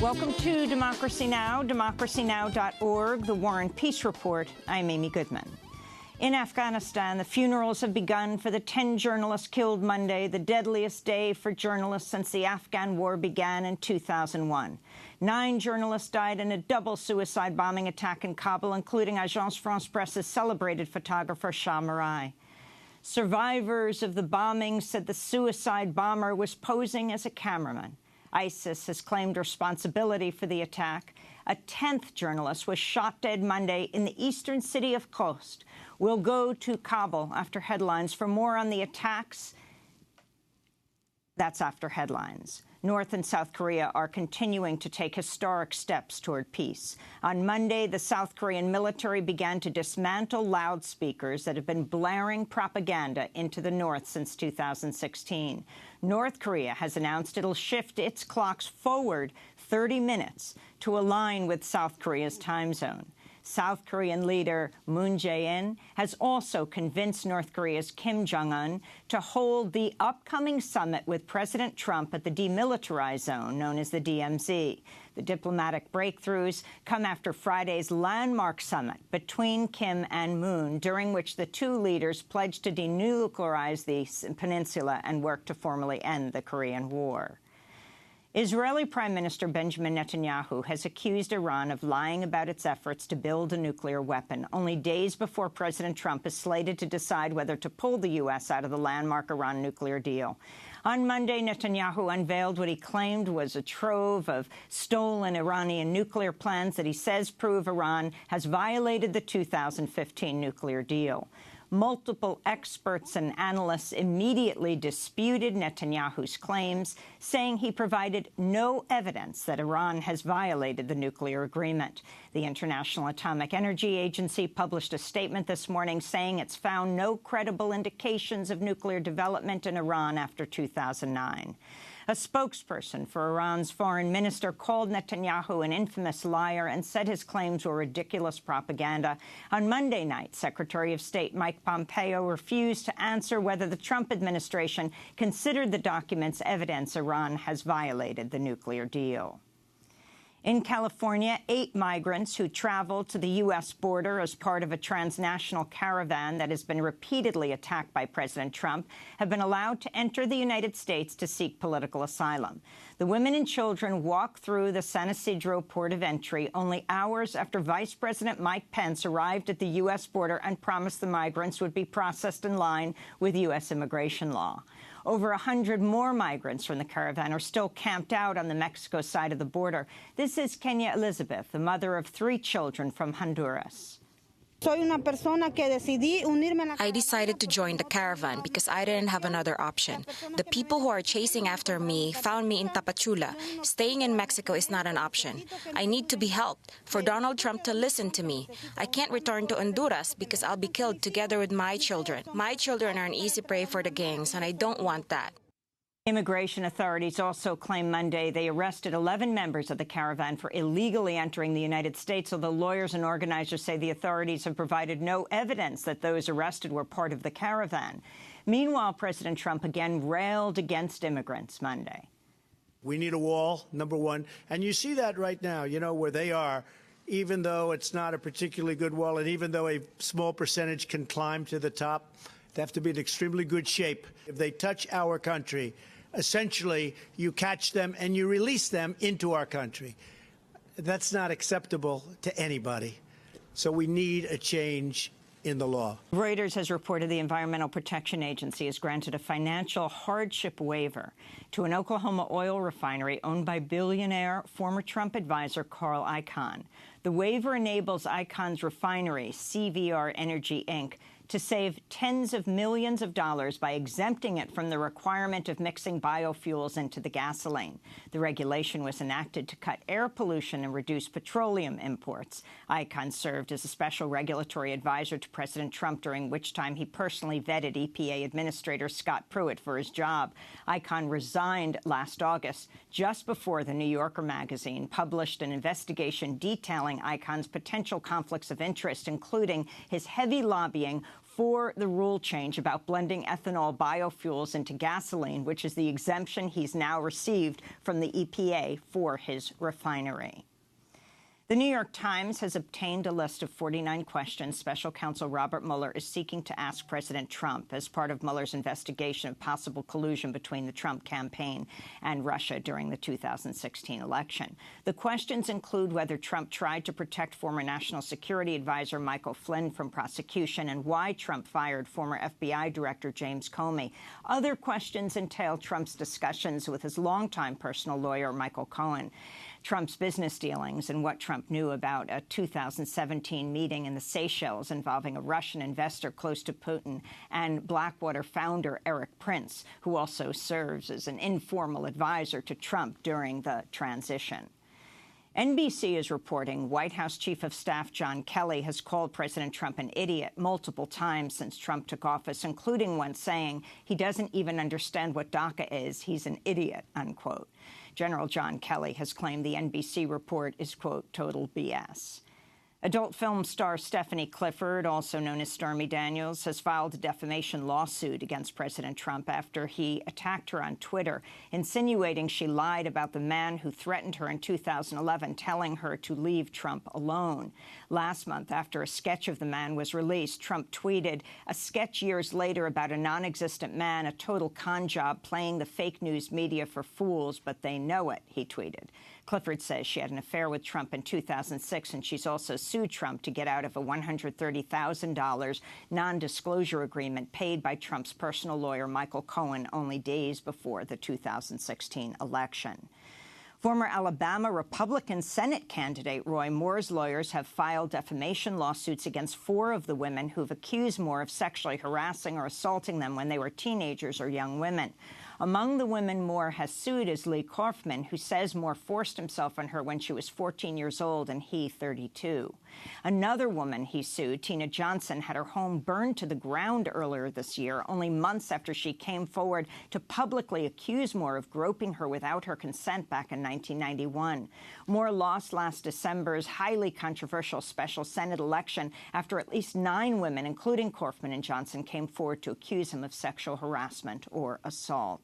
Welcome to Democracy Now!, democracynow.org, the War and Peace Report. I'm Amy Goodman. In Afghanistan, the funerals have begun for the 10 journalists killed Monday, the deadliest day for journalists since the Afghan war began in 2001. 9 journalists died in a double suicide bombing attack in Kabul, including Agence France-Presse's celebrated photographer Shah Mirai. Survivors of the bombing said the suicide bomber was posing as a cameraman. ISIS has claimed responsibility for the attack. A 10th journalist was shot dead Monday in the eastern city of Khost. We'll go to Kabul after headlines. For more on the attacks, that's after headlines. North and South Korea are continuing to take historic steps toward peace. On Monday, the South Korean military began to dismantle loudspeakers that have been blaring propaganda into the North since 2016. North Korea has announced it'll shift its clocks forward 30 minutes to align with South Korea's time zone. South Korean leader Moon Jae-in has also convinced North Korea's Kim Jong-un to hold the upcoming summit with President Trump at the demilitarized zone known as the DMZ. The diplomatic breakthroughs come after Friday's landmark summit between Kim and Moon, during which the two leaders pledged to denuclearize the peninsula and work to formally end the Korean War. Israeli Prime Minister Benjamin Netanyahu has accused Iran of lying about its efforts to build a nuclear weapon, only days before President Trump is slated to decide whether to pull the U.S. out of the landmark Iran nuclear deal. On Monday, Netanyahu unveiled what he claimed was a trove of stolen Iranian nuclear plans that he says prove Iran has violated the 2015 nuclear deal. Multiple experts and analysts immediately disputed Netanyahu's claims, saying he provided no evidence that Iran has violated the nuclear agreement. The International Atomic Energy Agency published a statement this morning saying it's found no credible indications of nuclear development in Iran after 2009. A spokesperson for Iran's foreign minister called Netanyahu an infamous liar and said his claims were ridiculous propaganda. On Monday night, Secretary of State Mike Pompeo refused to answer whether the Trump administration considered the documents evidence Iran has violated the nuclear deal. In California, 8 migrants who traveled to the U.S. border as part of a transnational caravan that has been repeatedly attacked by President Trump have been allowed to enter the United States to seek political asylum. The women and children walked through the San Ysidro port of entry only hours after Vice President Mike Pence arrived at the U.S. border and promised the migrants would be processed in line with U.S. immigration law. Over 100 more migrants from the caravan are still camped out on the Mexico side of the border. This is Kenya Elizabeth, the mother of 3 children from Honduras. I decided to join the caravan because I didn't have another option. The people who are chasing after me found me in Tapachula. Staying in Mexico is not an option. I need to be helped. For Donald Trump to listen to me. I can't return to Honduras because I'll be killed together with my children. My children are an easy prey for the gangs, and I don't want that. Immigration authorities also claimed Monday they arrested 11 members of the caravan for illegally entering the United States, although lawyers and organizers say the authorities have provided no evidence that those arrested were part of the caravan. Meanwhile, President Trump again railed against immigrants Monday. We need a wall, number one. And you see that right now, you know, where they are, even though it's not a particularly good wall, and even though a small percentage can climb to the top, they have to be in extremely good shape. If they touch our country, essentially, you catch them and you release them into our country. That's not acceptable to anybody. So we need a change in the law. Reuters has reported the Environmental Protection Agency has granted a financial hardship waiver to an Oklahoma oil refinery owned by billionaire former Trump advisor Carl Icahn. The waiver enables Icahn's refinery, CVR Energy, Inc., to save tens of millions of dollars by exempting it from the requirement of mixing biofuels into the gasoline. The regulation was enacted to cut air pollution and reduce petroleum imports. Icahn served as a special regulatory advisor to President Trump, during which time he personally vetted EPA Administrator Scott Pruitt for his job. Icahn resigned last August, just before the New Yorker magazine published an investigation detailing Icahn's potential conflicts of interest, including his heavy lobbying for the rule change about blending ethanol biofuels into gasoline, which is the exemption he's now received from the EPA for his refinery. The New York Times has obtained a list of 49 questions Special Counsel Robert Mueller is seeking to ask President Trump as part of Mueller's investigation of possible collusion between the Trump campaign and Russia during the 2016 election. The questions include whether Trump tried to protect former National Security Advisor Michael Flynn from prosecution and why Trump fired former FBI Director James Comey. Other questions entail Trump's discussions with his longtime personal lawyer, Michael Cohen, Trump's business dealings and what Trump knew about a 2017 meeting in the Seychelles involving a Russian investor close to Putin and Blackwater founder Eric Prince, who also serves as an informal advisor to Trump during the transition. NBC is reporting White House Chief of Staff John Kelly has called President Trump an idiot multiple times since Trump took office, including once saying he doesn't even understand what DACA is. He's an idiot, unquote. General John Kelly has claimed the NBC report is, quote, total BS. Adult film star Stephanie Clifford, also known as Stormy Daniels, has filed a defamation lawsuit against President Trump after he attacked her on Twitter, insinuating she lied about the man who threatened her in 2011, telling her to leave Trump alone. Last month, after a sketch of the man was released, Trump tweeted, "A sketch years later about a non-existent man, a total con job playing the fake news media for fools, but they know it," he tweeted. Clifford says she had an affair with Trump in 2006, and she's also sued Trump to get out of a $130,000 non-disclosure agreement paid by Trump's personal lawyer, Michael Cohen, only days before the 2016 election. Former Alabama Republican Senate candidate Roy Moore's lawyers have filed defamation lawsuits against 4 of the women who've accused Moore of sexually harassing or assaulting them when they were teenagers or young women. Among the women Moore has sued is Lee Kaufman, who says Moore forced himself on her when she was 14 years old and he 32. Another woman he sued, Tina Johnson, had her home burned to the ground earlier this year, only months after she came forward to publicly accuse Moore of groping her without her consent back in 1991. Moore lost last December's highly controversial special Senate election after at least 9 women, including Kaufman and Johnson, came forward to accuse him of sexual harassment or assault.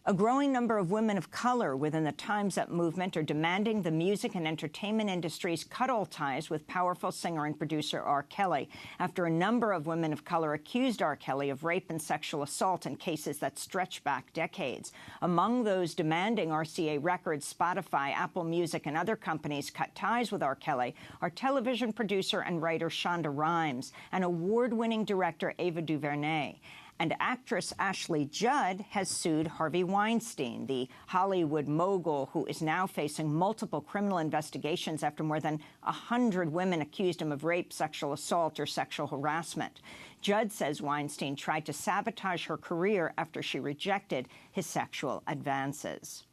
A growing number of women of color within the Time's Up movement are demanding the music and entertainment industries cut all ties with powerful singer and producer R. Kelly, after a number of women of color accused R. Kelly of rape and sexual assault in cases that stretch back decades. Among those demanding RCA Records, Spotify, Apple Music, and other companies cut ties with R. Kelly are television producer and writer Shonda Rhimes and award-winning director Ava DuVernay. And actress Ashley Judd has sued Harvey Weinstein, the Hollywood mogul who is now facing multiple criminal investigations after more than 100 women accused him of rape, sexual assault, or sexual harassment. Judd says Weinstein tried to sabotage her career after she rejected his sexual advances.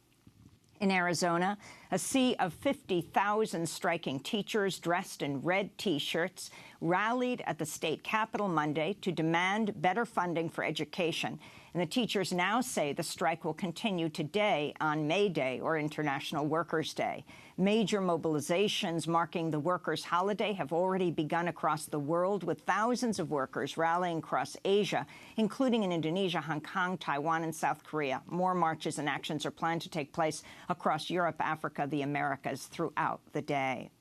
In Arizona, a sea of 50,000 striking teachers dressed in red T-shirts rallied at the state capitol Monday to demand better funding for education. And the teachers now say the strike will continue today on May Day, or International Workers' Day. Major mobilizations marking the workers' holiday have already begun across the world, with thousands of workers rallying across Asia, including in Indonesia, Hong Kong, Taiwan, and South Korea. More marches and actions are planned to take place across Europe, Africa, the Americas throughout the day.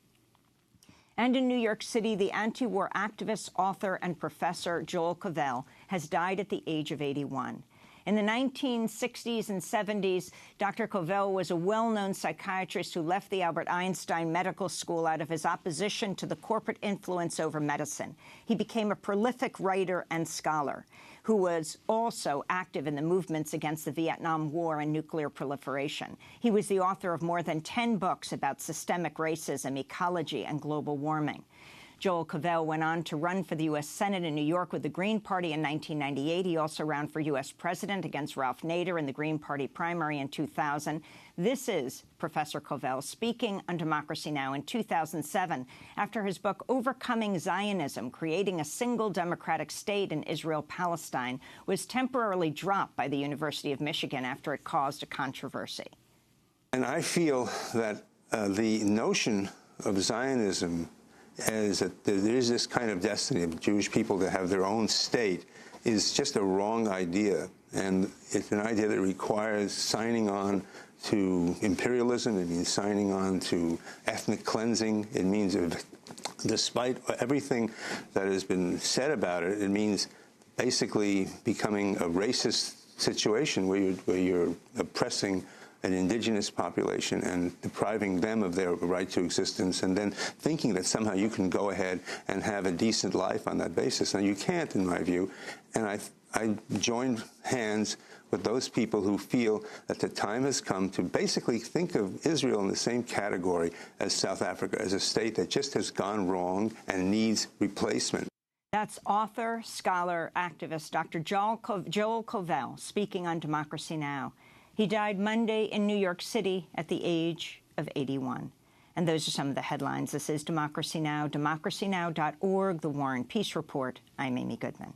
And in New York City, the anti-war activist, author, and professor Joel Kovel has died at the age of 81. In the 1960s and 70s, Dr. Kovel was a well-known psychiatrist who left the Albert Einstein Medical School out of his opposition to the corporate influence over medicine. He became a prolific writer and scholar who was also active in the movements against the Vietnam War and nuclear proliferation. He was the author of more than 10 books about systemic racism, ecology, and global warming. Joel Kovel went on to run for the U.S. Senate in New York with the Green Party in 1998. He also ran for U.S. president against Ralph Nader in the Green Party primary in 2000. This is Professor Kovel speaking on Democracy Now! In 2007 after his book Overcoming Zionism, Creating a Single Democratic State in Israel-Palestine was temporarily dropped by the University of Michigan after it caused a controversy. And I feel that the notion of Zionism is that there is this kind of destiny of Jewish people to have their own state is just a wrong idea. And it's an idea that requires signing on to imperialism. It means signing on to ethnic cleansing. It means, despite everything that has been said about it, it means basically becoming a racist situation where you're oppressing an indigenous population and depriving them of their right to existence, and then thinking that somehow you can go ahead and have a decent life on that basis. Now, you can't, in my view, and I joined hands with those people who feel that the time has come to basically think of Israel in the same category as South Africa, as a state that just has gone wrong and needs replacement. That's author, scholar, activist Dr. Joel Kovel speaking on Democracy Now! He died Monday in New York City at the age of 81. And those are some of the headlines. This is Democracy Now!, democracynow.org, The War and Peace Report. I'm Amy Goodman.